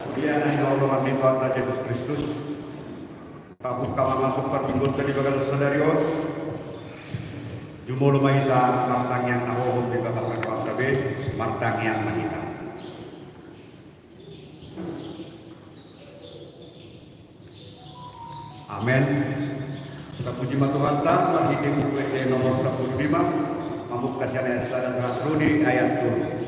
Kemudian Allah Tuhan Yesus Kristus. Kapus kamar masuk perminggu dari bagian saudari. Jumlah mahita martang yang awal di kata kabe martang yang mahita. Amin. Kita puji Tuhan Allah di buku nomor 15 membuka ayat 1 ayat 7.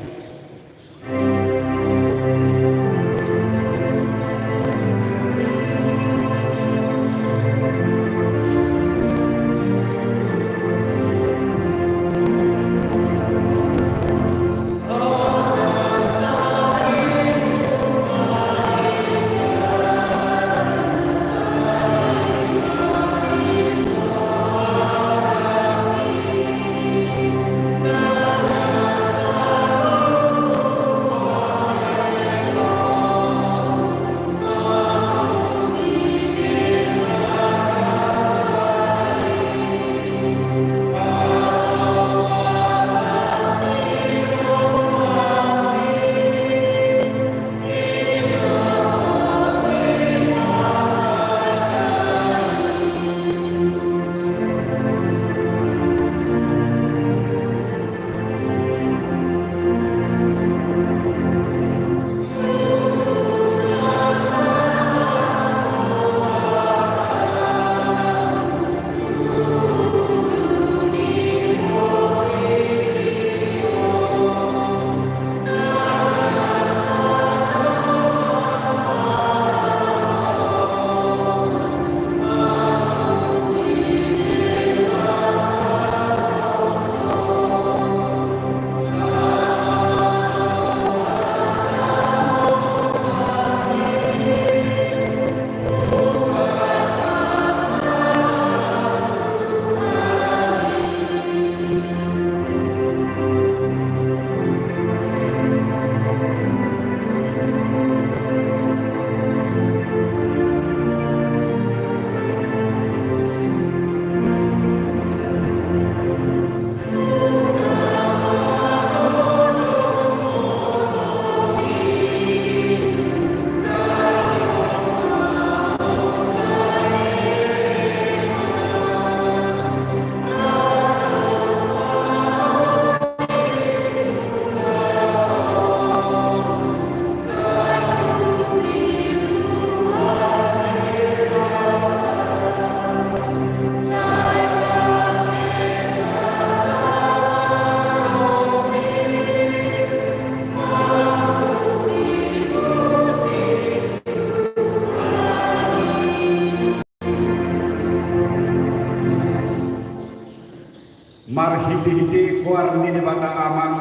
Marhiti kuarni bata aman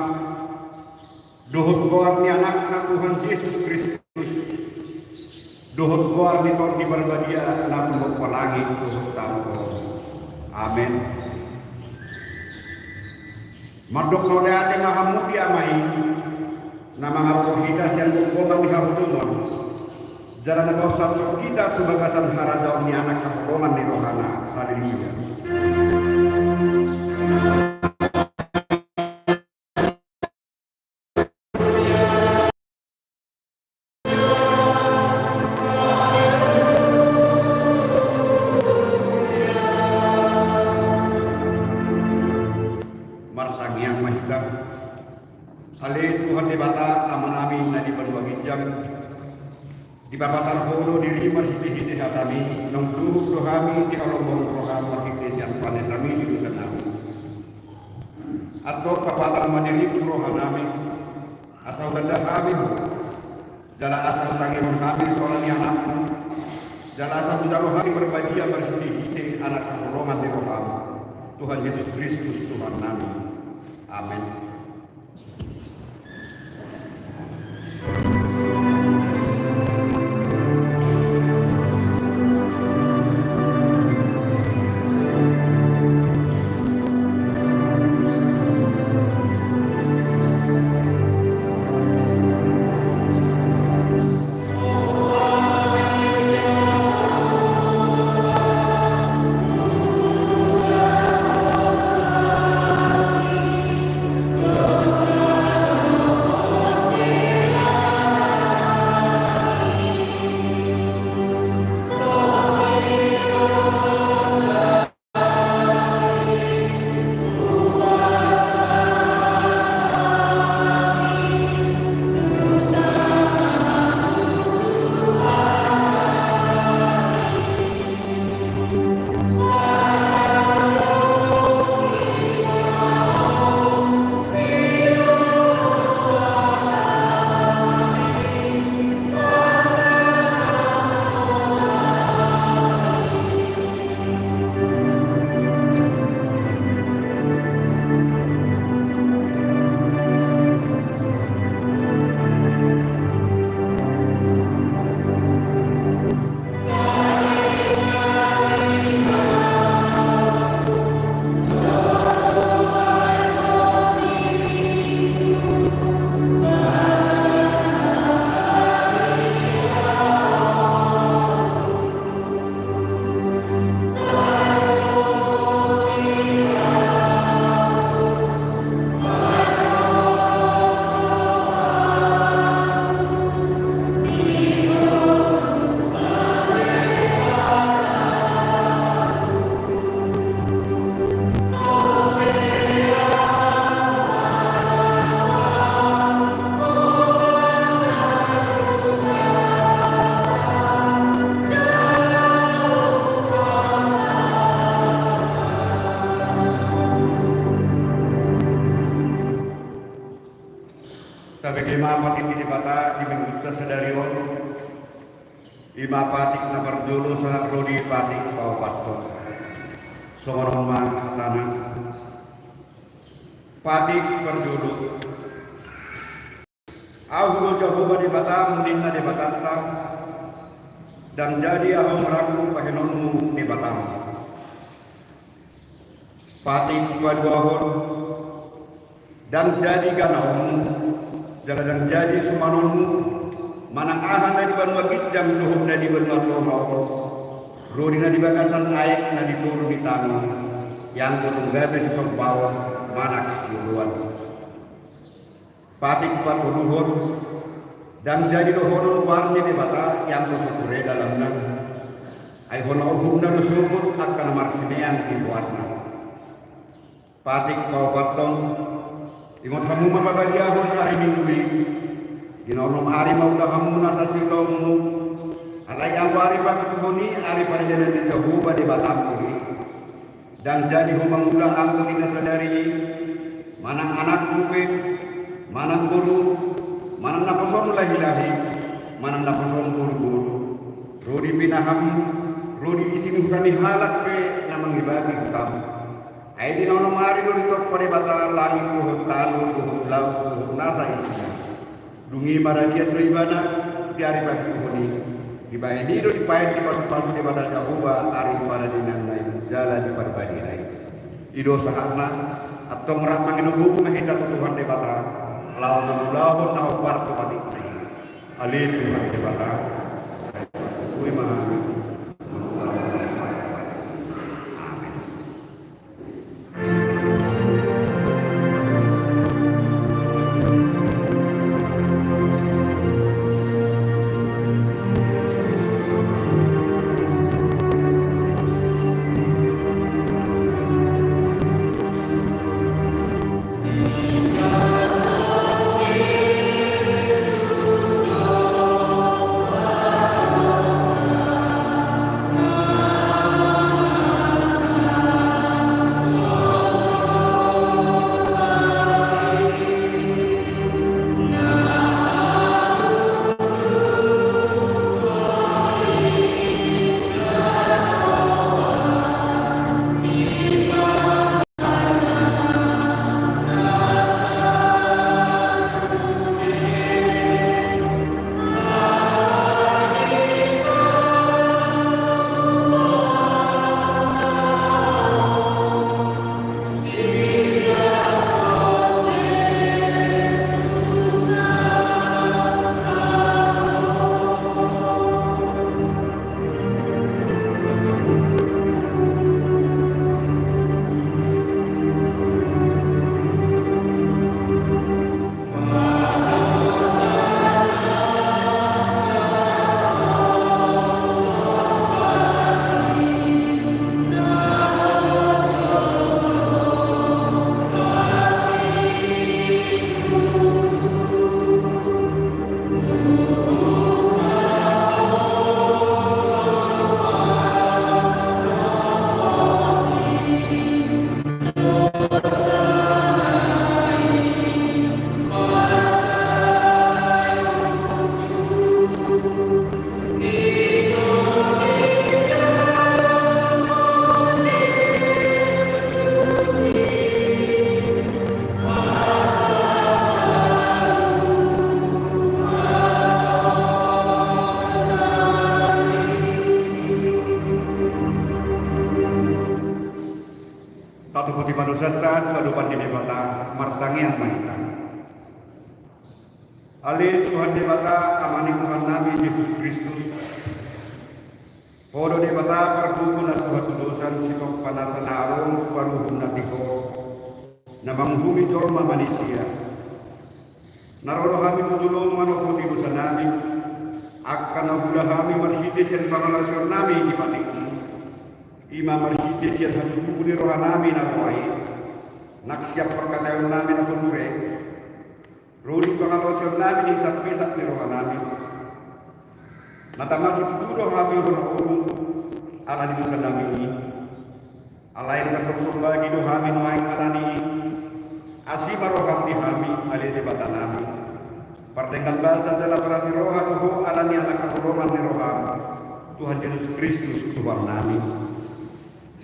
dohut kuarni anak Tuhan Yesus Kristus dohut kuarni kau di berbahagia namun berpelangi dohut tanpa amin. Madok node ate mahamudi amai nama ngaruh kita yang berkoman di kabupaten jalan kau satu kita subagasan harada ni anak kabupaten di rohana haleluya. Marsang yang mahika hale Tuhan di bata aman amin nadi berbagai jam di babatan holo diri marhiti hatami nong tuh rohami di kolom roham marhiti yang panen kami di dusan kami atau kapatan mandiri rohanami atau ganda kami jalan asal tangi kami soalan yang aku jalan asal sudah rohani berbahagia marhiti anak rohman di roham Tuhan Yesus Kristus Tuhan kami amin. lima patik di bata di minggu sedarion lima patik nomor dulu sangat rodi patik kau patok seorang mah tanah patik berdulu aku jauh di bata mendingna di bata dan jadi aku meraku pahenonmu di bata patik dua dan jadi ganaumu dan jadi sumanonmu manang ahan na di banua gijang duhuk na di banua tomau rodi na di bagasan aik na di turun di tangan yang turun gabe di bawah manak siluan patik pat luhur dan jadi dohonon warni di bata yang kusukure dalamnya ay hono hubna lusukut akan marsinean di warna patik kau patong imot kamu mapabaliya ho sa hari minggu ginonom hari maulah kamu nasa silongmu alay ang wari pakikuni ari panjalan di Jehovah di Batamku dan jadi humangulang aku dinasadari manang anakku manang guru manang napason lahi-lahi manang napason guru rodi pinaham rodi isinuhkani halak namang ibagi kamu ay di nono mari do ito pare bata langit ko talo ko law ko nasa isya dungi maradia tribana diari bagi ko ni dibae di do dipae di pasu di bata Jehovah ari para dinan nay jala di parbadi ay ido sahatna atau meramang inubu mahita Tuhan di bata law namulahon na upar ko pati alin di bata kuy ma Ali Tuhan Dewata amani Tuhan Nabi Yesus Kristus Podo Dewata perbuku na suatu dosan sikok panasan arong paruhum natiko na manghumi dorma manusia narono kami tutulong manokuti dosa namin akan nabulah kami marhidis yang pangalasyon namin di patikmu ima marhidis yang hasubuku di roha namin na buhay naksiap perkataan namin na sumure Rudi pengawasan namin yung tasbisak ni roha namin. Natamasok dulu kami berhukum ala di dosa namin ini. Alain kasong bagi do kami nuaing alani asima roham di kami alih di bata namin. Pardengan basa dalam berasi roha tuho alani anak keholongan di roha Tuhan Yesus Kristus Tuhan nami.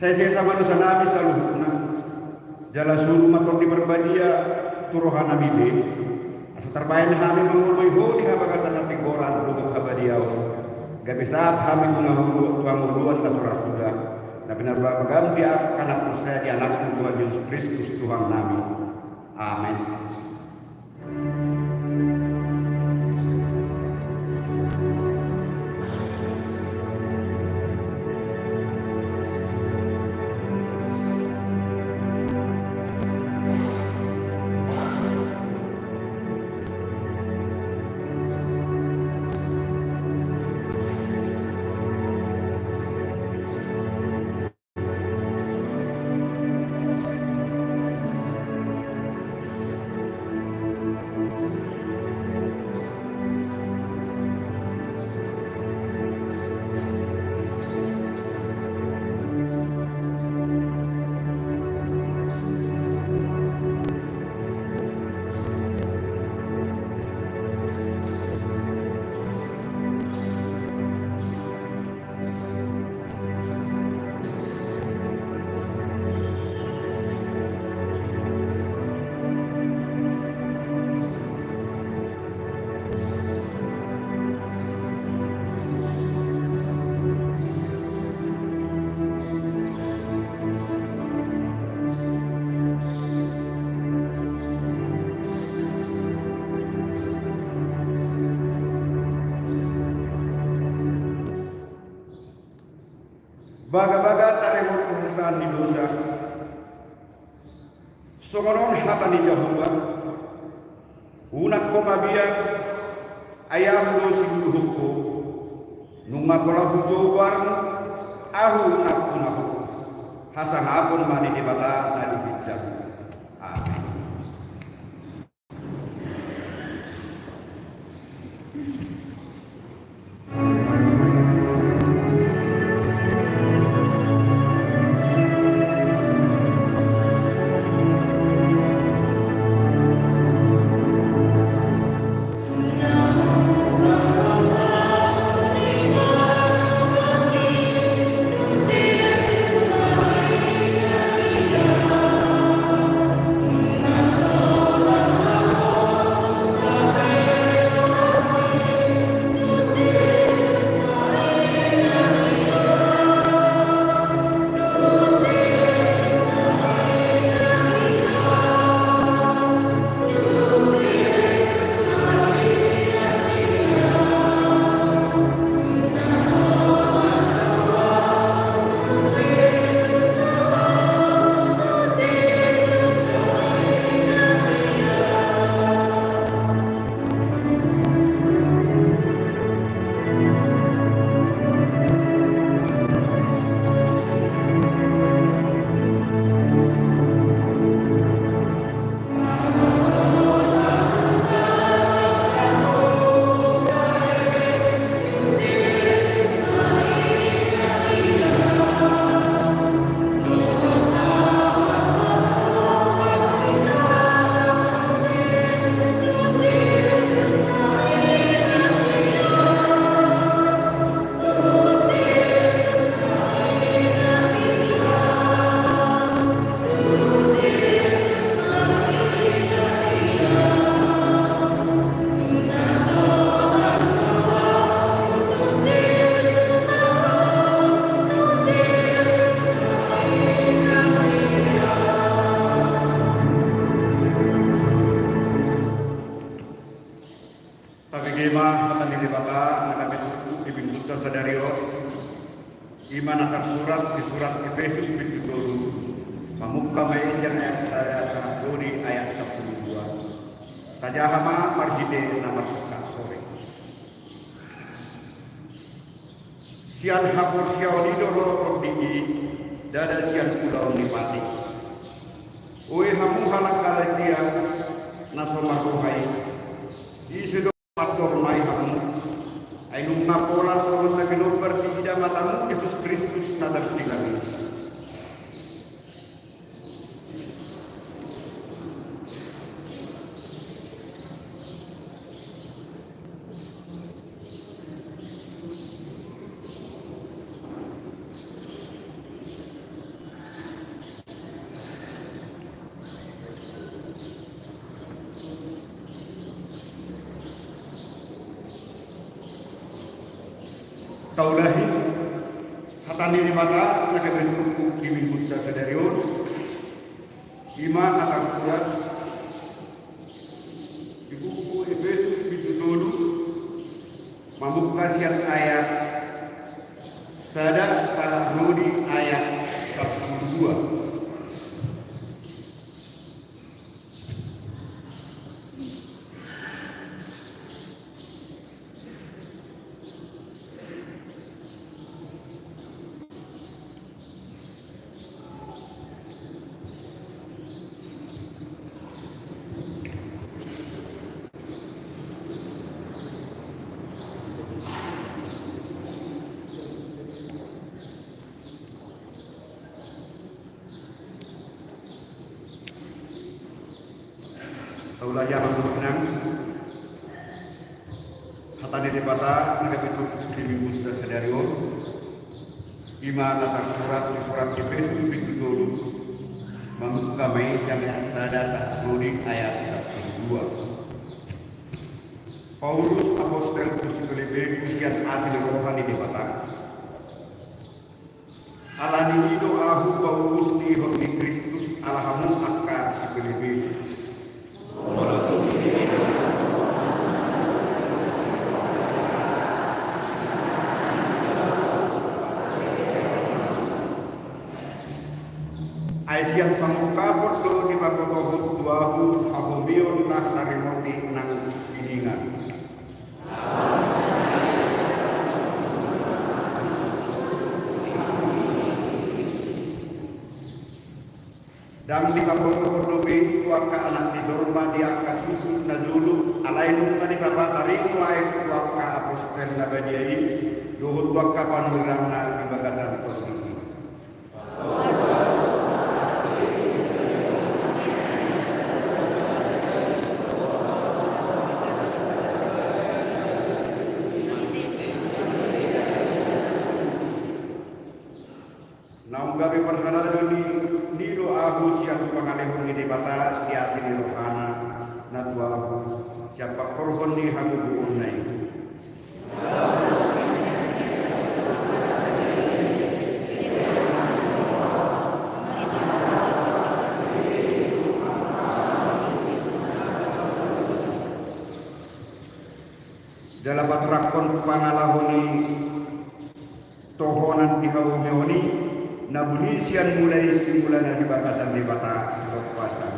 Saya sama dosa nami saluhuna. Jala suruh mator di berbadia turoha nami be. Asa terbaik kami mengului ho di habagatan hati koran lubuk abadiau. Gabi saat kami menguluan ke surah sudah. Tapi benar berganti karena saya di anak Tuhan Yesus Kristus Tuhan nami. Amin. Baga-baga taremot perusahaan di dosa. Sokoron hata ni Jehovah. Unak ko mabiyak ayam do siguluhuk ko. Nung makola hujobar ahu nak unahu. Hasang hapon mani di bala na di bijak. Amin. Pagigima kata nili baka nakapit ibintutan sa dario iman akan surat di surat Efesus pintu mamukka may ayat saya sangat duri ayat 12 tajahama marjide nama sore sian hapur siaolido lorok digi dada sian pulau nipati oi hamu halak kalakia nasomakuhai isudo matur mai hamu ainung napola sama sabino bertida matamu Yesus Kristus nadar silami Taulahi hatani ni mata nakabentuk kimi buta sedarion ima akan surat di buku Efesus dulu membuka siat ayat sada salah nudi ayat 42. Taulah yang menang hatani di bata nakabentuk kimi buta sedarion ima akan surat Efesus dulu membuka jamiat sada nudi ayat 102. Paulus apostel Filipi usian asli rohani di bata alani ido ahu Paulus di Kristus alahamu akka Filipi Aisyah pangukabot do di pagkakabot duahu ahumiyon na narimoti ng hiningan. Dan di pagkakabot do waka anak di dorma di akasusun na dulu alayin mo ni Bapak tarik wain waka apostel na banyai duhut waka panurang na ibagatan posisi. Naung gabi perkara ni do ahu siapa pangalehun di bata di asini rohana na tuahu siapa korban ni hamu buunai. Dalam batrakon pangalahuni tohonan dihawumi nabunisian mulai simulana di batasan di bata berpuasa.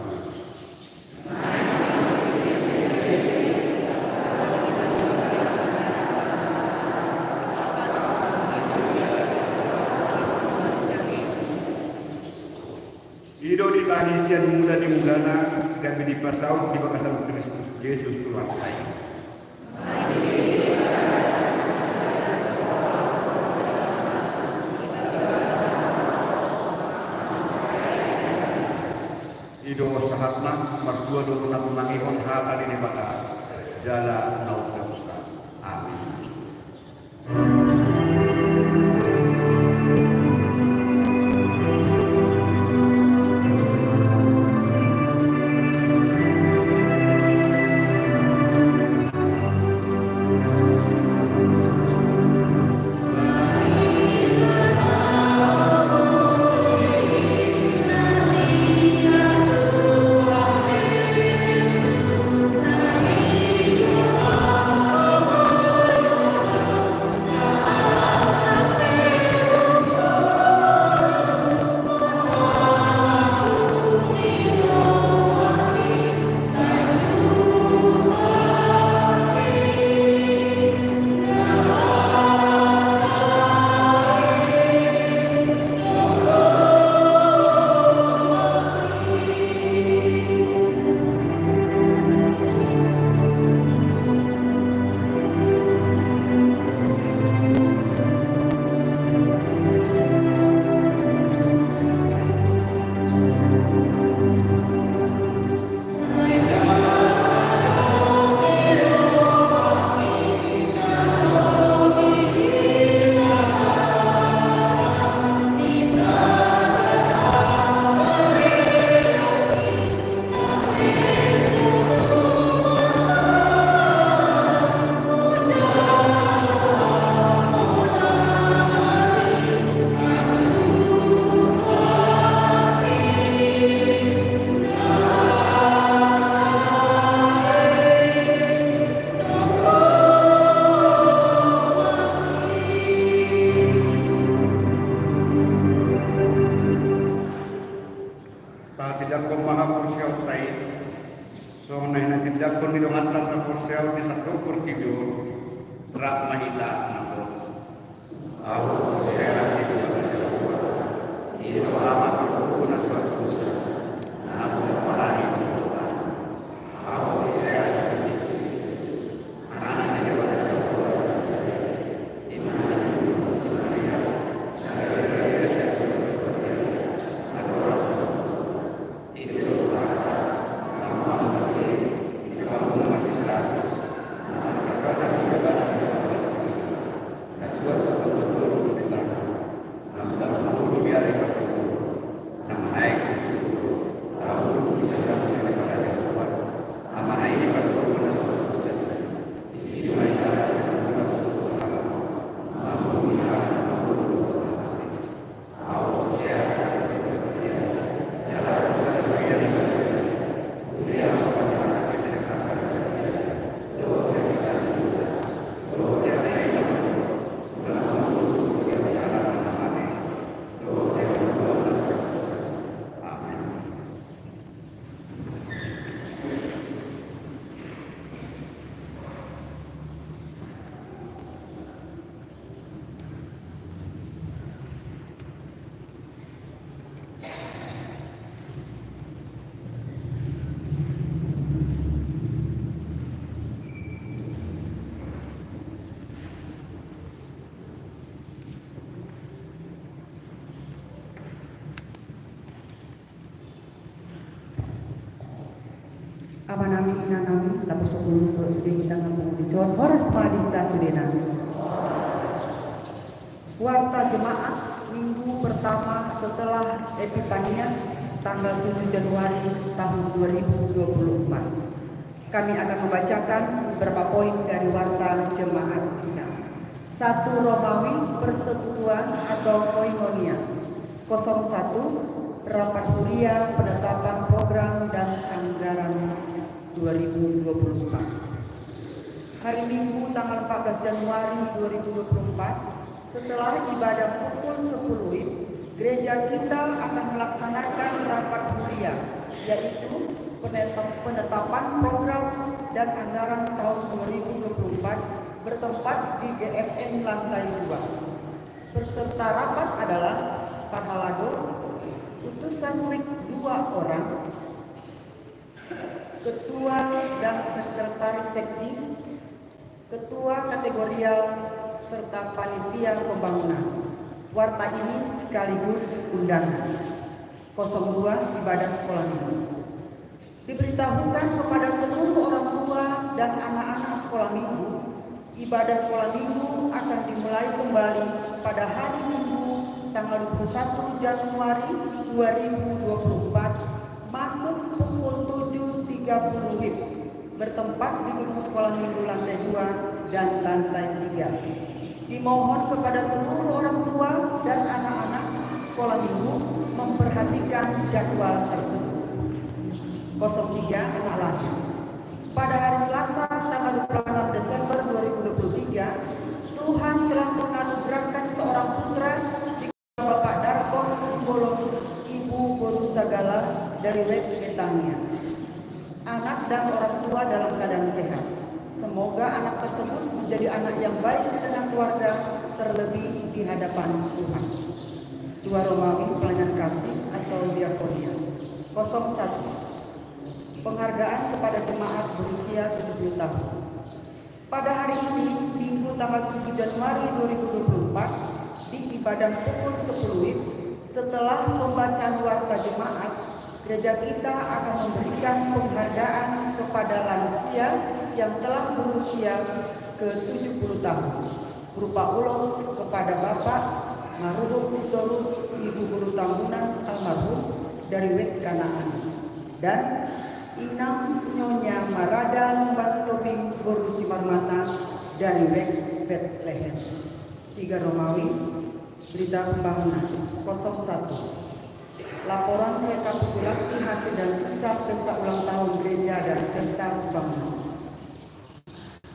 Ido di tanisian mula di mulana dan di pasau di batasan Kristus Yesus Tuhan saya. Ido sahatna mertua do nangihon hata di bata jala naut Ustaz. Amin. pemilihan sa ponsel di sa tukur tidur rak mahita nako. Aku saya tidak ada. Ini lama aku nak suatu. Aku malah ini. Aku saya anak-anak pada Amanami inanami tapos sebelum terus kita ngomong di John Horas Madinda Sudena. Warta jemaat minggu pertama setelah Epifanias tanggal 7 Januari tahun 2024. Kami akan membacakan beberapa poin dari warta jemaat kita. 1 Romawi persekutuan atau koinonia. 01 Rapat kuliah penetapan program dan anggaran 2024. Hari Minggu tanggal 14 Januari 2024, setelah ibadah pukul 10 WIB, gereja kita akan melaksanakan rapat kuliah, yaitu penetapan program dan anggaran tahun 2024 bertempat di GSN lantai 2. Peserta rapat adalah Pahalado, utusan WIB 2 orang, ketua dan sekretaris seksi, ketua kategorial, serta panitia pembangunan. Warta ini sekaligus undangan. 02 ibadah sekolah minggu. Diberitahukan kepada seluruh orang tua dan anak-anak sekolah minggu, ibadah sekolah minggu akan dimulai kembali pada hari Minggu tanggal 21 Januari 2024 masuk pukul 7.30 WIB bertempat di gedung sekolah minggu lantai 2 dan lantai 3. Dimohon kepada seluruh orang tua dan anak-anak sekolah minggu memperhatikan jadwal tersebut. 03 anak lahir. Pada hari Selasa tanggal 26 Desember 2023, Tuhan telah menganugerahkan seorang putra di Bapak Darkon Simbolon Ibu Boru Sagala dari Web Betania. Anak dan orang tua dalam keadaan sehat. Semoga anak tersebut menjadi anak yang baik di tengah keluarga, terlebih di hadapan Tuhan. 2 Romawi pelayanan kasih atau diakonia. 01 Penghargaan kepada jemaat berusia 70 tahun. Pada hari ini, Minggu tanggal 7 Januari 2024, di ibadah pukul 10 WIB, setelah pembacaan warta jemaat, gereja kita akan memberikan penghargaan kepada lansia yang telah berusia ke-70 tahun, berupa ulos kepada Bapak Marhum Sitorus Ibu Guru Tambunan almarhum dari Wek Kanaan, dan Inang Nyonya Marada Bantobing Guru Simarmata dari Wek Bethlehem. 3 Romawi berita pembangunan. 01 Laporan rekapitulasi hasil dan sisa pesta ulang tahun gereja dan pesta pembangunan.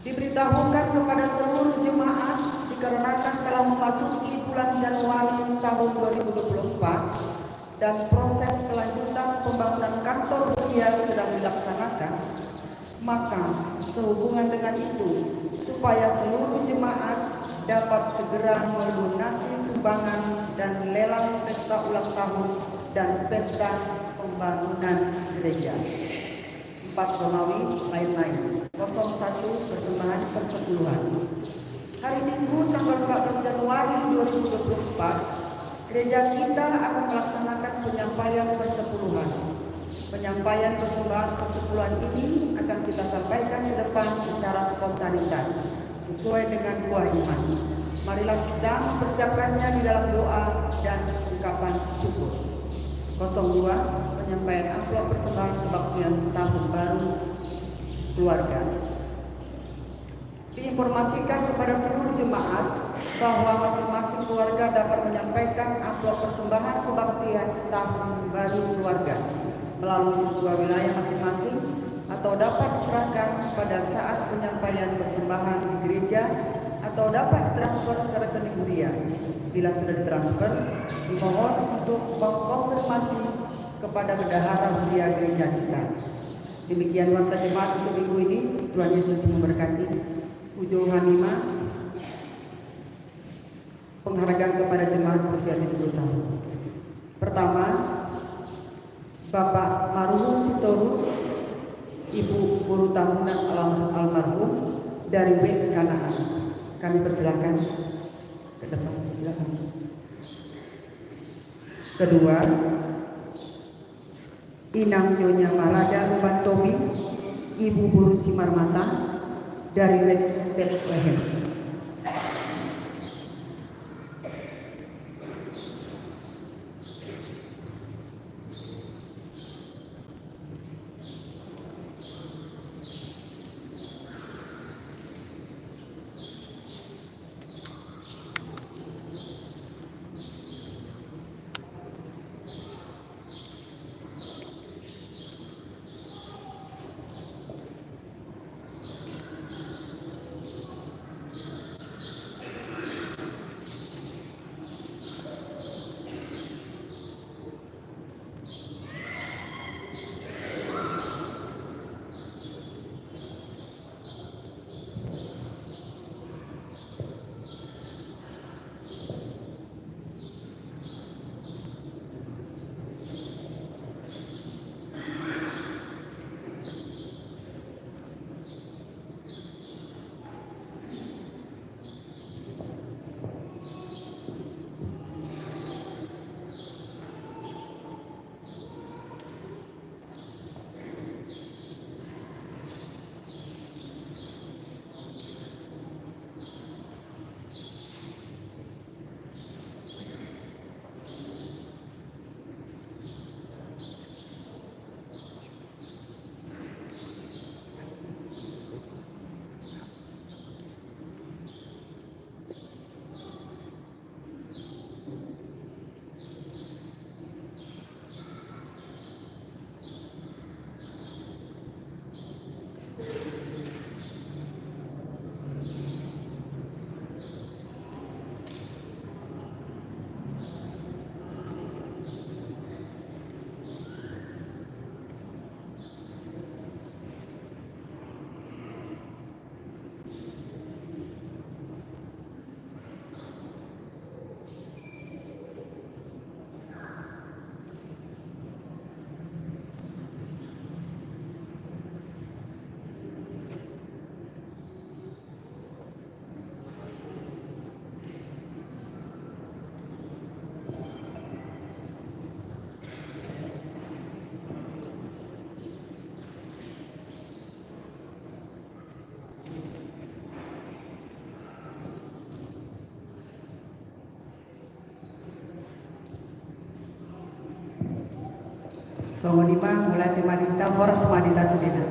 Diberitahukan kepada seluruh jemaat dikarenakan telah memasuki bulan Januari tahun 2024 dan proses kelanjutan pembangunan kantor gereja sedang dilaksanakan, Maka sehubungan dengan itu, supaya seluruh jemaat dapat segera melunasi sumbangan dan lelang pesta ulang tahun dan pesta pembangunan gereja. 4 Romawi lain-lain 01 persembahan persepuluhan. Hari Minggu tanggal 14 Januari 2024, gereja kita akan melaksanakan penyampaian persepuluhan. Penyampaian persembahan persepuluhan ini akan kita sampaikan ke depan secara spontanitas sesuai dengan buah iman. Marilah kita mempersiapkannya di dalam doa dan ungkapan syukur. 02 penyampaian amplop persembahan kebaktian tahun baru keluarga. Diinformasikan kepada seluruh jemaat bahwa masing-masing keluarga dapat menyampaikan amplop persembahan kebaktian tahun baru keluarga melalui sebuah wilayah masing-masing atau dapat diserahkan pada saat penyampaian persembahan di gereja atau dapat transfer ke rekening Huria. Bila sudah ditransfer, dimohon untuk mengkonfirmasi kepada bendahara Huria gereja kita. Demikian warta jemaat untuk minggu ini. Tuhan Yesus memberkati. Ujung Hamimah, penghargaan kepada jemaat berusia 70 tahun. Pertama, Bapak Marhum Sitorus, Ibu Guru Tahunan almarhum dari WIN Kanaan. Kami persilakan ke depan. Silakan. Kedua, Inang Nyonya Marada Rubantomi, Ibu Guru Simarmata dari WIN Bethlehem. Pengunima mulai dimadita horas madita sedina.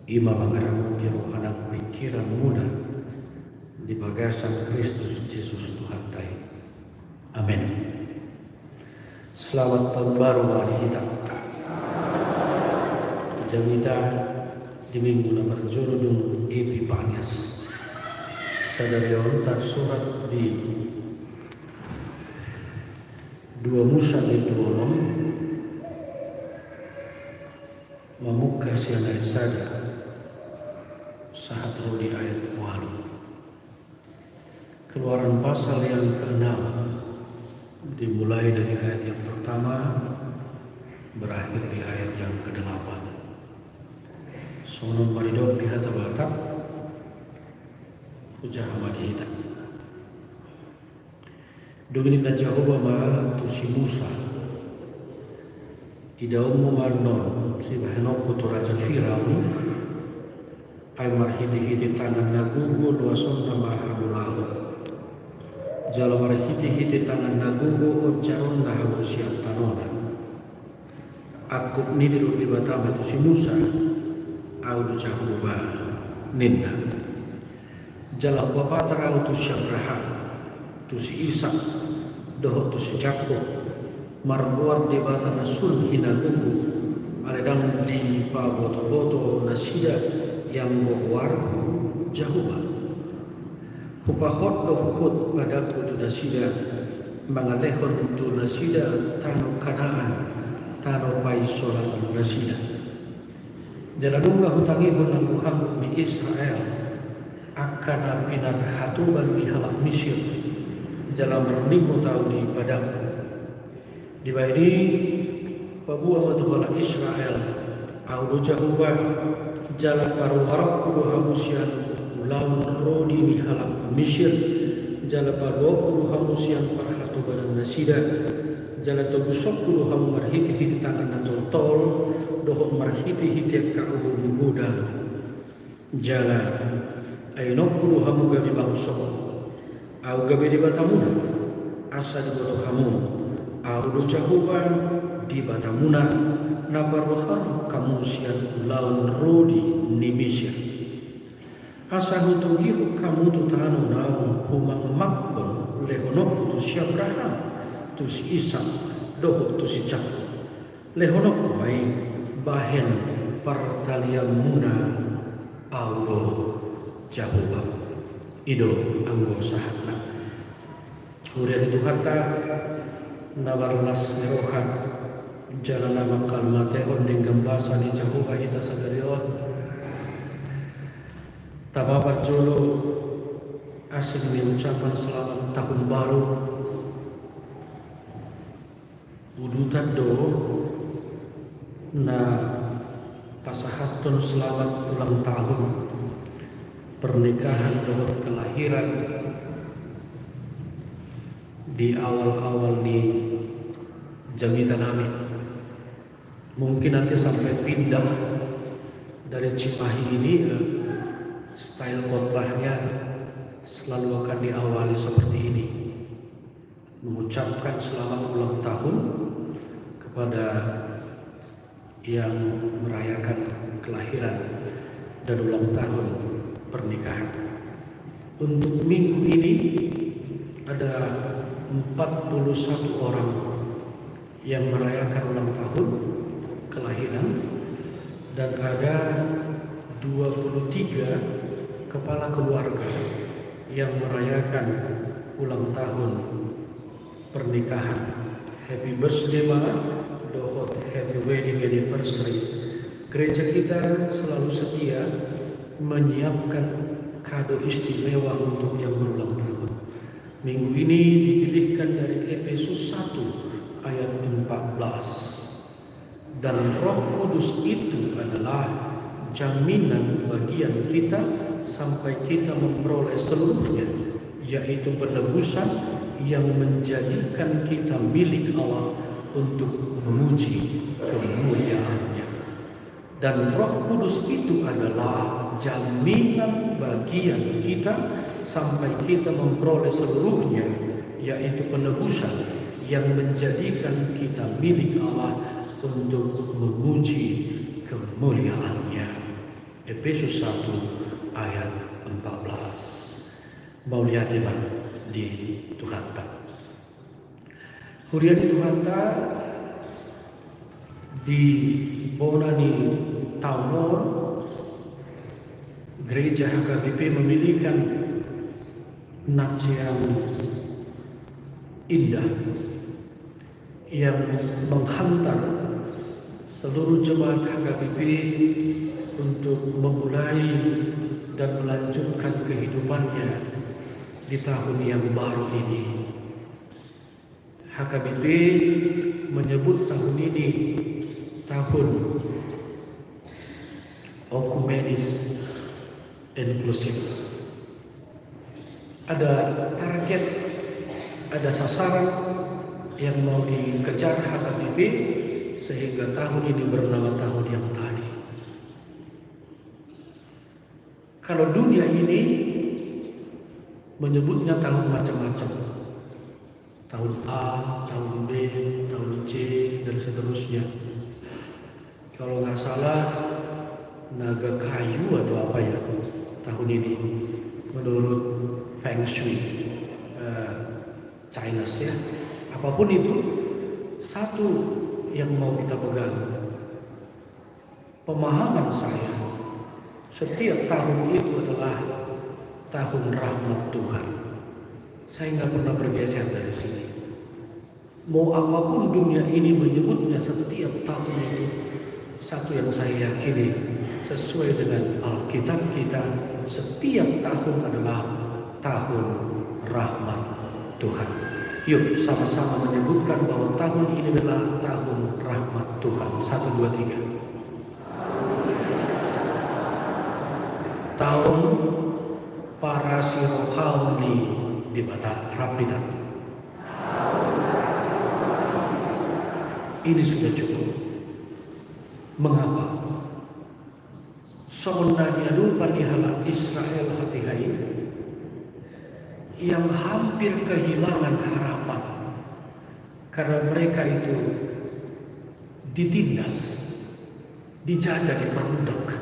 Ima mengharapkan rohana pikiran muda di bagasan Kristus Yesus Tuhan Tay. Amin. Selamat tahun baru mari kita. Jamita di minggu nomor jurudung Epifanias. Sadari ontar surat di 2 Musa itu olom memuka sianai saja saat di ayat 8. Keluaran pasal yang ke-6 dimulai dari ayat yang pertama berakhir di ayat yang ke-8. Sonon maridok di hata batak Puja Hamadi Hitam Dugini na Jehovah ma tu si Musa Idaw mo marnon si Bahenok puto Raja Firaun ay marhiti-hiti tangan na gugu luason na mahamulaho jalo marhiti-hiti tangan na gugu o jaron na hamusiang tanona akuk nidiru di batama tu si Musa au Jehovah ninda jala bapatara au tu si Abraham tu si Ishak doho tu si Jakob marbuat di batana sul hina gugu aledang di pa boto-boto nasida yang buar Jehovah hupahot do hukut padaku tu nasida mangalehon tu nasida tano kanaan tano pai solat nasida jalanunglah hutangi hunang Muhammad di Israel akan pinat hatuban di halak Mesir jalan bernimu tahu di padang di bairi pabuah matuhala Israel au Jehovah jalan paru harap kudu hamusian ulang rodi di halak Mesir jalan paru kudu hamusian para hatuban nasida jalan tebusok kudu hamu marhiti-hiti tangan tol dohok marhiti-hiti kau buda jalan ainok kudu hamu gabi bangso au gabi di batamuna asa di bodoh kamu au do Jehovah di batamuna nabarohan kamu sian laun rodi ni Mesir asa hutugi kamu tu tanu naun humang makbon lehonok tu si Abraham tu si Ishak dohok tu si Jakob lehonok mai bahen partalian muna au Jehovah ido anggo sahatna Urian itu kata nabarnas nerohan jalan nama kalimat ehon dengan bahasa di Jehovah kita sadarion tababat jolo asing diucapkan selamat tahun baru udutan do na pasahatun selamat ulang tahun pernikahan dan kelahiran di awal-awal di jamitan amin mungkin nanti sampai pindah dari Cimahi ini style khotbahnya selalu akan diawali seperti ini mengucapkan selamat ulang tahun kepada yang merayakan kelahiran dan ulang tahun pernikahan. Untuk minggu ini ada 41 orang yang merayakan ulang tahun kelahiran dan ada 23 kepala keluarga yang merayakan ulang tahun pernikahan. Happy birthday ma, dohot happy wedding anniversary. Gereja kita selalu setia menyiapkan kado istimewa untuk yang berulang tahun. Minggu ini dipilihkan dari Efesus 1 ayat 14. Dan Roh Kudus itu adalah jaminan bagian kita sampai kita memperoleh seluruhnya, yaitu penebusan yang menjadikan kita milik Allah untuk memuji kemuliaan-Nya. Dan Roh Kudus itu adalah jaminan bagian kita sampai kita memperoleh seluruhnya, yaitu penebusan yang menjadikan kita milik Allah untuk memuji kemuliaan-Nya. Efesus 1 ayat 14. Mau lihat di Tuhan tak? Kuliah di Tuhan tak di Bonani tahun gereja HKBP memilihkan nats yang indah yang menghantar seluruh jemaat HKBP untuk memulai dan melanjutkan kehidupannya di tahun yang baru ini. HKBP menyebut tahun ini tahun okumenis inklusif. Ada target, ada sasaran yang mau dikejar HKBP sehingga tahun ini bernama tahun yang tadi. Kalau dunia ini menyebutnya tahun macam-macam, tahun A, tahun B, tahun C, dan seterusnya. Kalau nggak salah naga kayu atau apa ya tahun ini menurut Feng Shui Chinese ya. Apapun itu, satu yang mau kita pegang, pemahaman saya, setiap tahun itu adalah tahun rahmat Tuhan. Saya nggak pernah bergeser dari sini. Mau apapun dunia ini menyebutnya setiap tahun itu, satu yang saya yakini sesuai dengan Alkitab kita, setiap tahun adalah tahun rahmat Tuhan. Yuk sama-sama menyebutkan bahwa tahun ini adalah tahun rahmat Tuhan. 1, 2, 3. Tahun para sirokauni di mata Rapidan. Ini sudah cukup. Mengapa? Sebenarnya lupa dihalang Israel hati-hati yang hampir kehilangan harapan karena mereka itu ditindas, dijajah, diperbudak.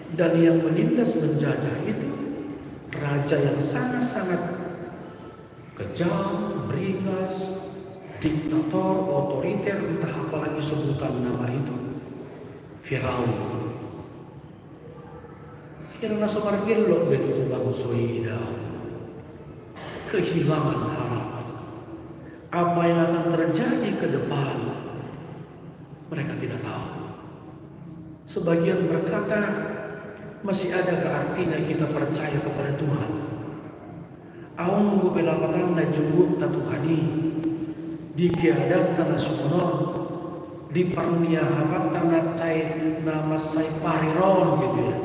Dan yang menindas menjajah itu raja yang sangat-sangat kejam, beringas, diktator, otoriter, entah apalagi sebutan nama itu, Firaun. Karena semargin lo begitu bagus soida, kehilangan harapan. Apa yang akan terjadi ke depan mereka tidak tahu. Sebagian berkata, masih ada artinya kita percaya kepada Tuhan. Aung gue pelapatan dan jemput Tuhani dikiadat tanah sumonon di parnia harap tanah cai nama saya pariron gitu ya.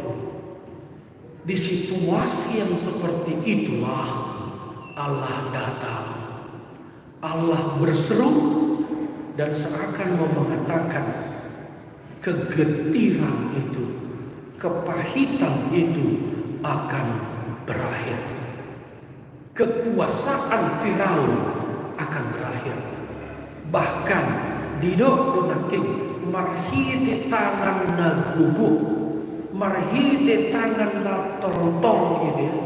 Di situasi yang seperti itulah Allah datang. Allah berseru dan seakan mau mengatakan kegetiran itu, kepahitan itu akan berakhir. Kekuasaan Firaun akan berakhir. Bahkan dino donaking marhiti tangan na gubuk, marhiti tangan na torotong gitu ya.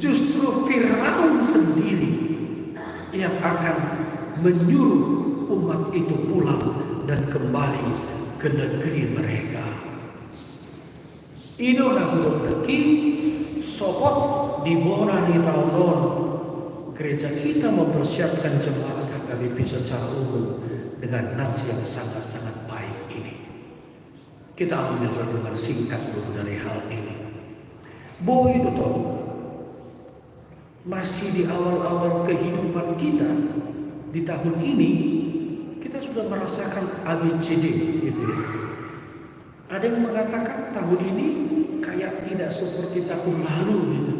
Justru Firaun sendiri yang akan menyuruh umat itu pulang dan kembali ke negeri mereka. Ino nahulog lagi sopot di Bonani tahun gereja kita mempersiapkan jemaat HKBP secara umum dengan nats yang sangat-sangat baik ini. Kita ambil renungan singkat dulu dari hal ini. Bahwa itu toh masih di awal-awal kehidupan kita di tahun ini, kita sudah merasakan ABCD gitu ya. Ada yang mengatakan tahun ini kayak tidak seperti tahun lalu gitu.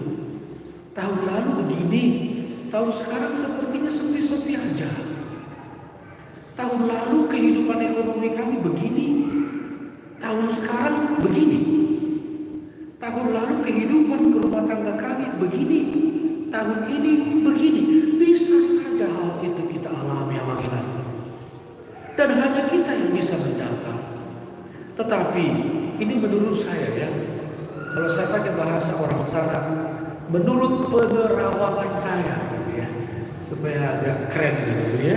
Tahun lalu begini, tahun sekarang sepertinya sepi-sepi aja. Tahun lalu kehidupan ekonomi kami begini, tahun sekarang begini. Tahun lalu kehidupan rumah tangga kami begini, tahun ini begini. Bisa saja hal itu kita alami, dan hanya kita yang bisa menjangka. Tetapi ini menurut saya ya, kalau saya pakai bahasa orang sana, menurut penerawangan saya, gitu ya, supaya agak keren gitu ya.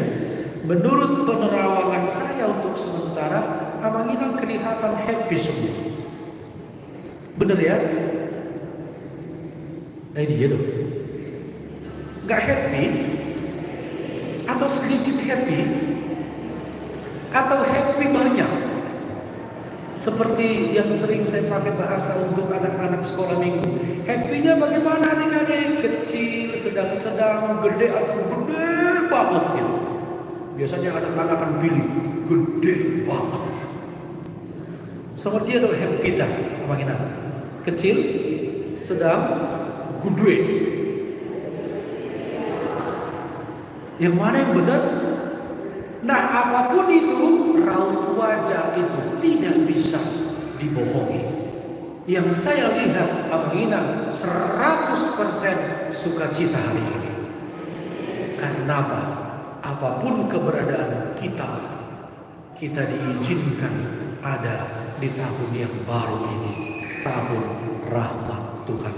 Menurut penerawangan saya untuk sementara, Amanginang kelihatan happy semua. Bener ya? Nah ini gitu. Nggak happy, atau sedikit happy, atau happy banyak. Seperti yang sering saya pakai bahasa untuk anak-anak sekolah minggu. Happy-nya bagaimana adik-adik? Kecil, sedang-sedang, gede atau gede banget gitu. Biasanya anak-anak akan pilih gede banget. Seperti itu happy kita, Amanginang. Kecil, sedang, gede. Yang mana yang benar? Nah, apapun itu, raut wajah itu tidak bisa dibohongi. Yang saya lihat, Amanginang 100% sukacita hari ini. Karena apa? Apapun keberadaan kita, kita diizinkan ada di tahun yang baru ini, tahun rahmat Tuhan.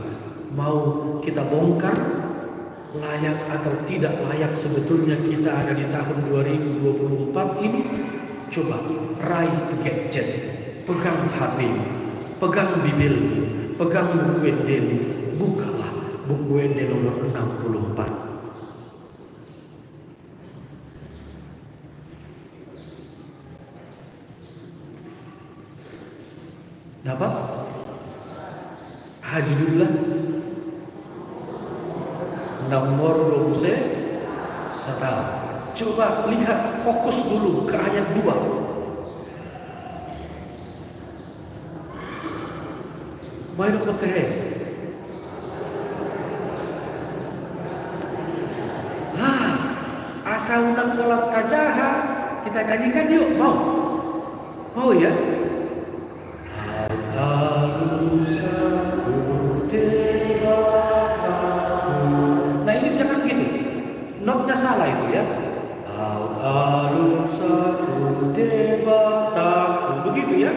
Mau kita bongkar layak atau tidak layak sebetulnya kita ada di tahun 2024 ini, coba raih gadget, pegang HP, pegang bibir, pegang buku WD, bukalah buku WD nomor 64. Apa? Judulnya nomor 21. Coba lihat, fokus dulu ke ayat 2. Mari kita lihat. Asa unang kolak kajaha, kita nyanyikan yuk, mau? Mau ya? Nah ini jangan gini, notnya salah itu ya. Begitu ya.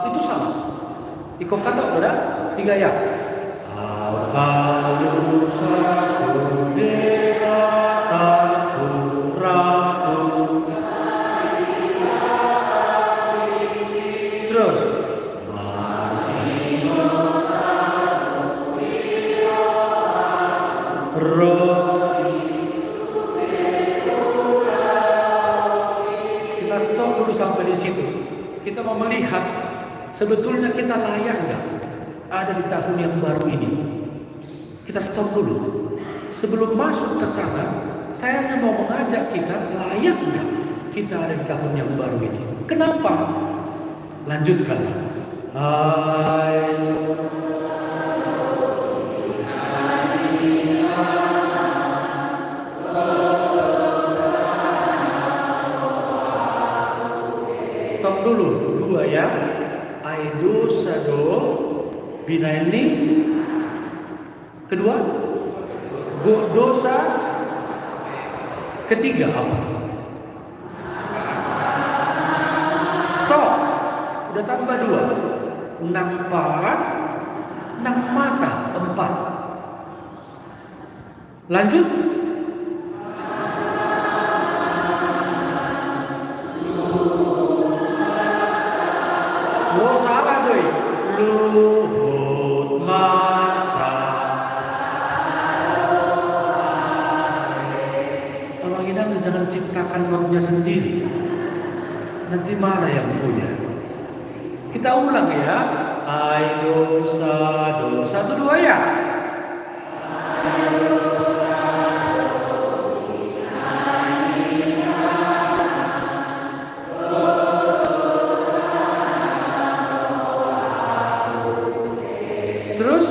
Itu salah. Ikut kata udah 3 ya. Kita stop dulu sampai di situ. Kita mau melihat sebetulnya kita layak nggak ada di tahun yang baru ini. Kita stop dulu. Sebelum masuk ke sana, saya hanya mau mengajak kita, layak nggak kita ada di tahun yang baru ini. Kenapa? Lanjutkan. Stop dulu, 2 ya. Aidu sado binaini. Kedua, dosa. Ketiga apa? Stop. Udah tambah 2. Nampak, nang mata 4. Lanjut. Oh salah boy. Luhut masa. Kalau kita jangan ciptakan notnya sendiri. Nanti mana yang punya? Kita ulang ya. Dosa, 1, 2 ya. Terus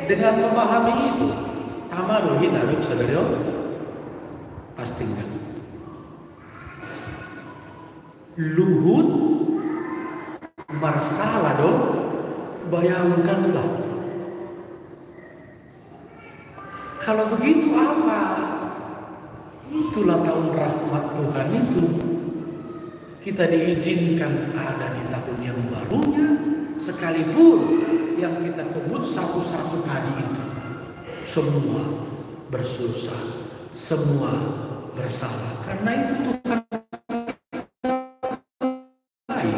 dengan memahami itu, tamaru hinaru saudara pasti enggak. Luhut bersalah dong. Bayangkanlah. Kalau begitu apa? Itulah tahun rahmat Tuhan itu. Kita diizinkan ada di tahun yang barunya, sekalipun yang kita sebut satu-satu hari itu semua bersusah, semua bersalah. Karena itu Tuhan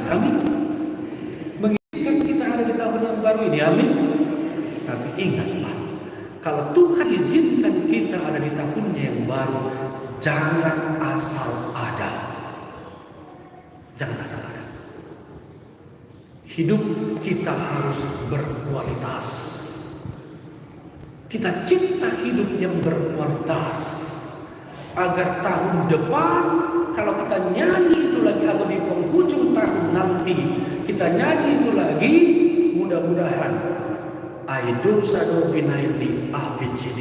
kami mengizinkan kita ada di tahun yang baru ini, amin. Tapi ingatlah, kalau Tuhan izinkan kita ada di tahunnya yang baru, jangan asal ada. Jangan asal ada. Hidup kita harus berkualitas. Kita cipta hidup yang berkualitas, agar tahun depan kalau kita nyanyi itu lagi atau di penghujung tahun nanti kita nyanyi itu lagi, mudah-mudahan idol sado binaiti ABCD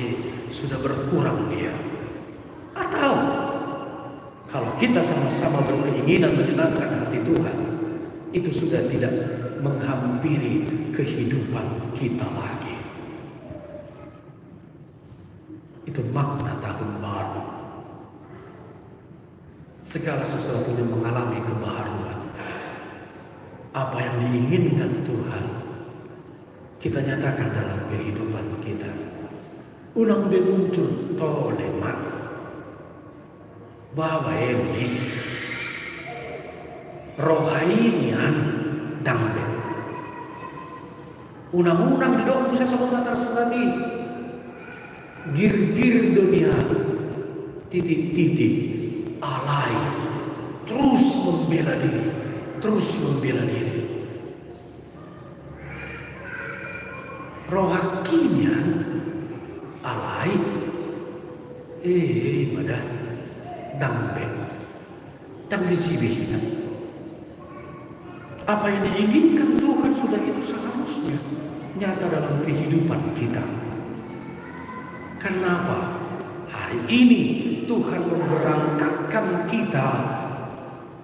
sudah berkurang dia. Atau kalau kita sama-sama berkeinginan menyenangkan hati Tuhan, itu sudah tidak menghampiri kehidupan kita lagi. Itu makna tahun baru. Segala sesuatunya mengalami kebaruan. Apa yang diinginkan Tuhan, kita nyatakan dalam kehidupan kita. Ulang muncul tolemat bahwa ini rohanian dambe. Unang-unang di dalam bisa sama tersebut gir-gir dunia, titik-titik alay, terus membela diri, terus membela diri. Rohanian alay, pada dambe, dambe sibihnya. Apa yang diinginkan Tuhan sudah itu seharusnya nyata dalam kehidupan kita. Kenapa? Hari ini Tuhan memberangkatkan kita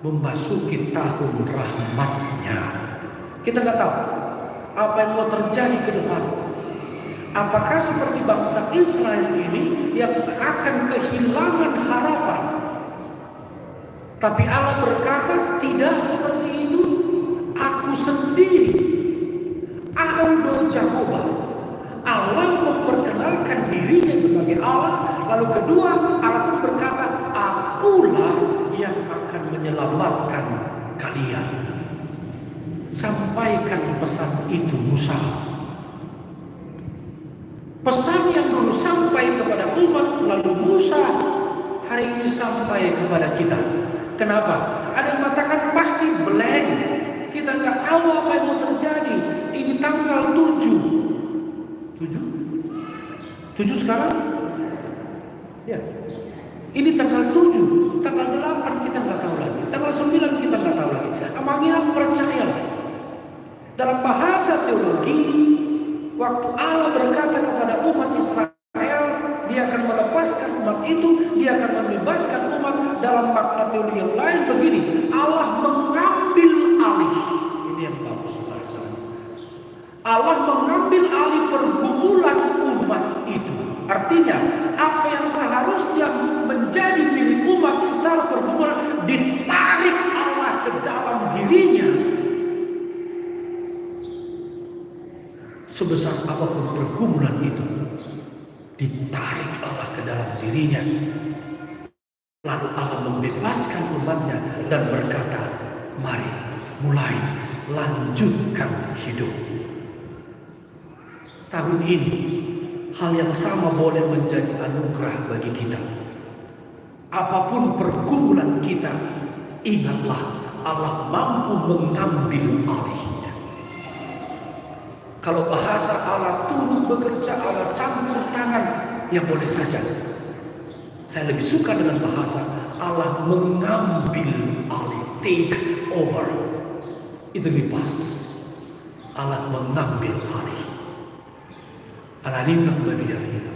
memasuki tahun rahmat-Nya. Kita nggak tahu apa yang mau terjadi ke depan. Apakah seperti bangsa Israel ini yang seakan kehilangan harapan? Tapi Allah berkata, tidak seperti itu. Aku sendiri, Audo Jehovah. Allah memperkenalkan dirinya sebagai Allah. Lalu kedua, Allah pun berkata, akulah yang akan menyelamatkan kalian. Sampaikan pesan itu Musa. Pesan yang dulu sampai kepada umat, lalu Musa hari ini sampai kepada kita. Kenapa? Ada yang mengatakan pasti blank. Kita nggak tahu apa yang mau terjadi. Ini tanggal 7 sekarang? Ya. Ini tanggal 7, tanggal 8 kita nggak tahu lagi. Tanggal 9 kita nggak tahu lagi. Amannya percaya. Dalam bahasa teologi, waktu Allah berkata kepada umat Israel, Dia akan melepaskan umat itu, Dia akan membebaskan umat. Dalam makna teologi yang lain begini, Allah mengambil alih. Ini yang bagus bahasa. Allah mengambil alih pergumulan umat itu. Artinya, apa yang seharusnya menjadi milik umat secara pergumulan ditarik Allah ke dalam dirinya. Sebesar apapun pergumulan itu, ditarik Allah ke dalam dirinya. Lalu Allah membebaskan umatnya dan berkata, mari mulai lanjutkan hidup. Tahun ini hal yang sama boleh menjadi anugerah bagi kita. Apapun pergumulan kita, ingatlah Allah mampu mengambil alihnya. Kalau bahasa Allah turut bekerja, Allah campur tangan, ya boleh saja. Saya lebih suka dengan bahasa Allah mengambil alih, take over. Itu lebih pas. Allah mengambil alih. Alalingan bagi kita.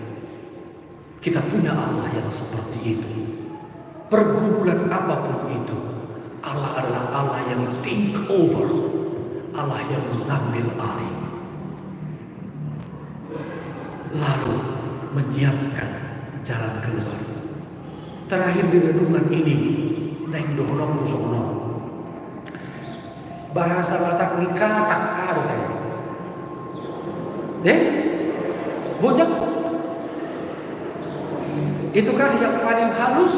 Kita punya Allah yang seperti itu. Pergumulan apapun itu, Allah adalah Allah yang take over, Allah yang mengambil alih, lalu menyiapkan jalan keluar. Terakhir di renungan ini, neng dorong sono bahasa Batak nikah tak ada. Bojak, itukah yang paling halus?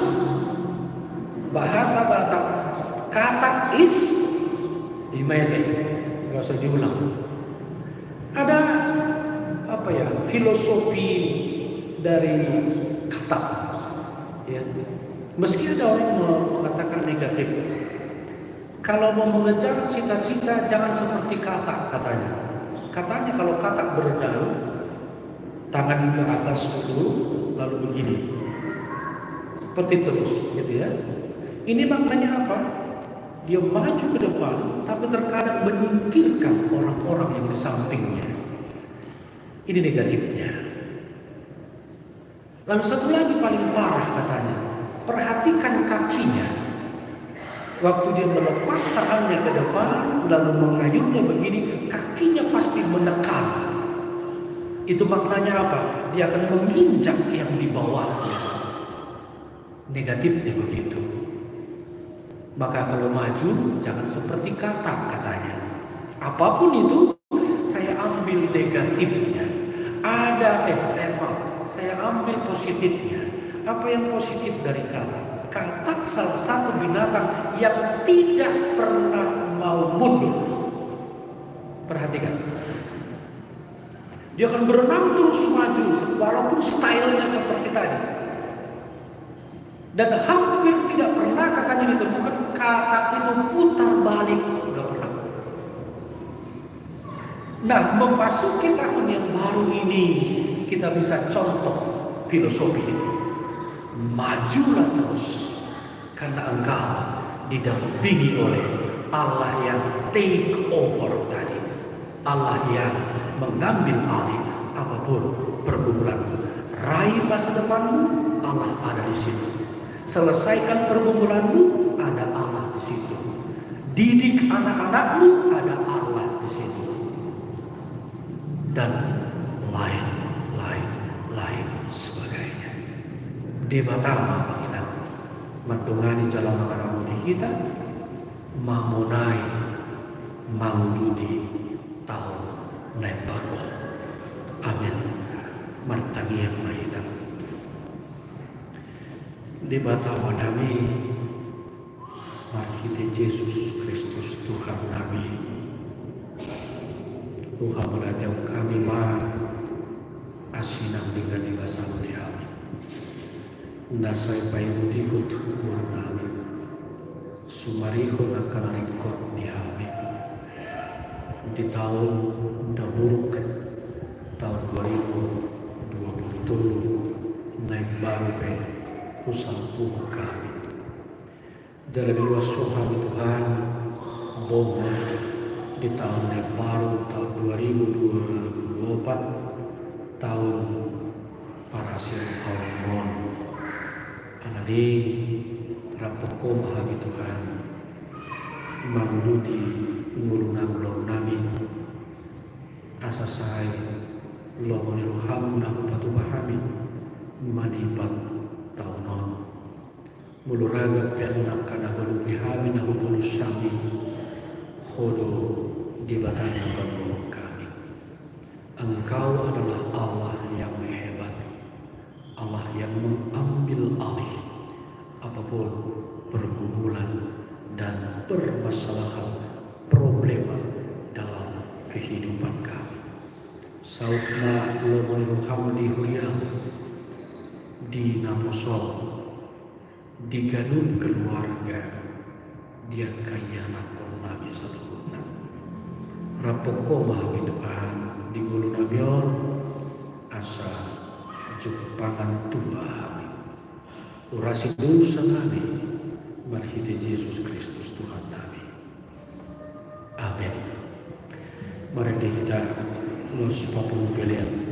Bahasa Batak kata is di mana? Gak usah diulang. Ada apa ya, filosofi dari kata, ya. Meski ada orang mengatakan negatif, kalau mau mengejar cita-cita jangan seperti kata, katanya. Katanya kalau kata berdaun, tangan ke atas dulu, lalu begini, seperti terus, gitu ya. Ini maknanya apa? Dia maju ke depan, tapi terkadang menyingkirkan orang-orang yang di sampingnya. Ini negatifnya. Lalu satu lagi paling parah katanya, perhatikan kakinya. Waktu dia melepas tangannya ke depan, lalu mengayunnya begini, kakinya pasti menekan. Itu maknanya apa? Dia akan menginjak yang di bawahnya. Negatifnya begitu. Maka kalau maju, jangan seperti kata, katanya. Apapun itu, saya ambil negatifnya. Saya ambil positifnya. Apa yang positif dari kata? Kata salah satu binatang yang tidak pernah mau mundur. Perhatikan. Dia akan berenang terus maju, walaupun stylenya seperti tadi. Dan hampir tidak pernah katanya ditemukan kata itu putar balik, nggak pernah. Nah, memasuki tahun yang baru ini kita bisa contoh filosofi ini. Majulah terus, karena engkau didampingi oleh Allah yang take over tadi, Allah yang mengambil alih apapun pergumulanmu. Raih masa depanmu, Allah ada di situ. Selesaikan pergumulanmu, ada Allah di situ. Didik anak-anakmu, ada Allah di situ. Dan lain sebagainya. Di Batama kita matungani jalan maramudi kita mamunai maududi tahun naibaro. Amin. Martangi yang mahita. Di Batama nami markite Yesus Kristus Tuhan nami. Tuhan melatih kami asinang dengan dibasang di hati. Nasai payudikut nami. Sumariho akan rekod di hati. Di tahun buruk tahun 2027 naik baru usaha kami. Dalam luas Tuhan bom di tahun yang baru tahun 2024 tahun parasil hormon anadi rapoko mahami Tuhan mangdudi ngurunang lom nami asasai lom ilham nang patu mahami manipat tahunon muluraga pianunak kana balu pihami na hubulu sami khodo di batanya bangulung kami. Engkau adalah Allah yang hebat, Allah yang mengambil alih apapun pergumulan dan permasalahan problema dalam kehidupan kami. Sautna lomon hamdi huriang di naposol di ganun keluarga dia kaya nakon nabi satunya rapoko mahami depan di gulu nabion asa jupangan tua urasi dosa kami marhite Yesus Kristus Tuhan kami. Amin. Mari kita los papung pilihan.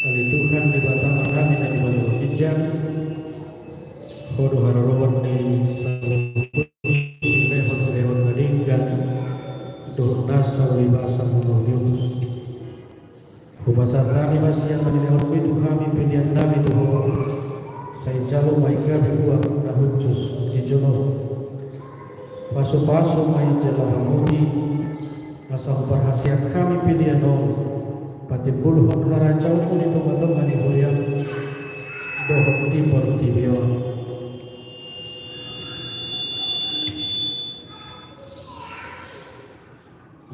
Ali Tuhan di batang kami dan di bawah hijab Kodo hararowan di lehon meninggal Doh nasa wibasa menolius Hubasar kami masih yang menilai itu kami pilihan kami tuh saya jauh maika berdua nahucus di jono pasu-pasu main jalan hamudi asal berhasil kami pilihan pati puluhan harajau pun itu teman-teman ibu yang dohot timur tibio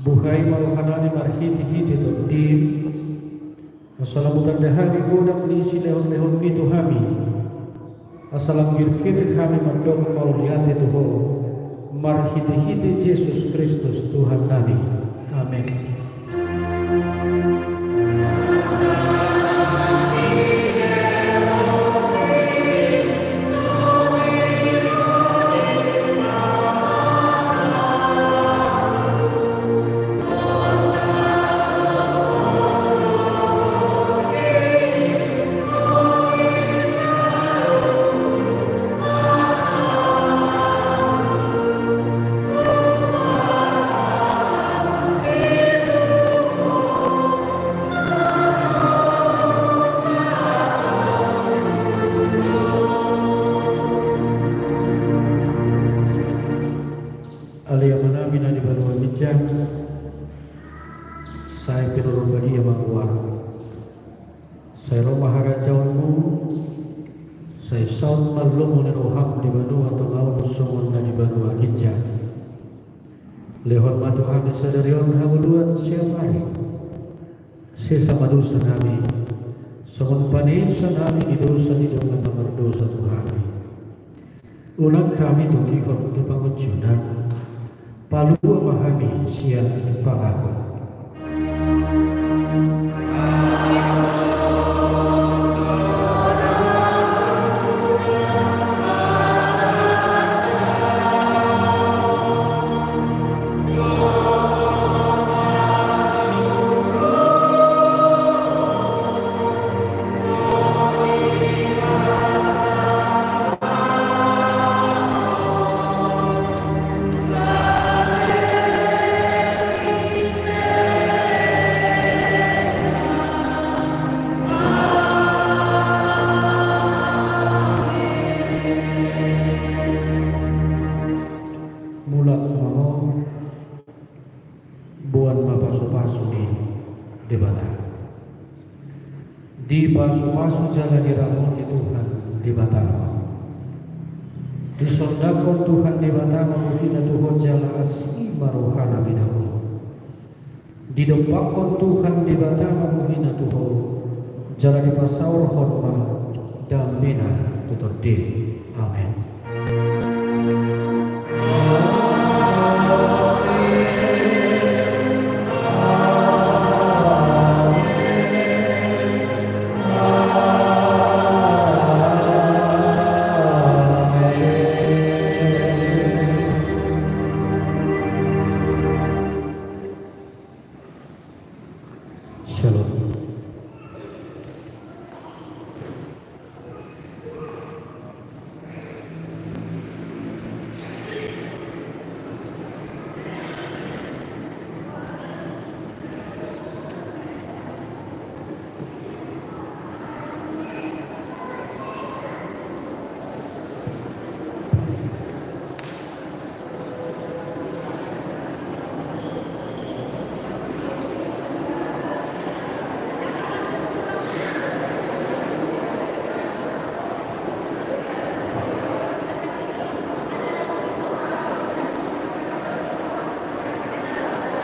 buhay maruhanani marhiti-hiti tutim assalamutan dahari godak lisi lehon-lehon itu kami assalam kiri kami mandok mauliat itu marhiti-hiti Yesus Kristus Tuhan kami amin. Saya pinurun bagi yang mengawal saya rumah harajawanmu saya saun malum unin oham di banua atau ngawal sungun dan di banua hijab lehon matu kami sadarion hawuluan siap hari sesama dosa kami sungun paninsan kami di dosa di dengan nomor dosa Tuhan ulang kami tukikot di bangun junan palua mahami siap pangako di pasu-pasu jalan dirahmati Tuhan di Batama di sodakon Tuhan di Batama muhina Tuhan jalan asli maruhana binahu di dopakon Tuhan di Batama muhina Tuhan jalan di pasawar hormat dan bina tutur di amin. Shalom.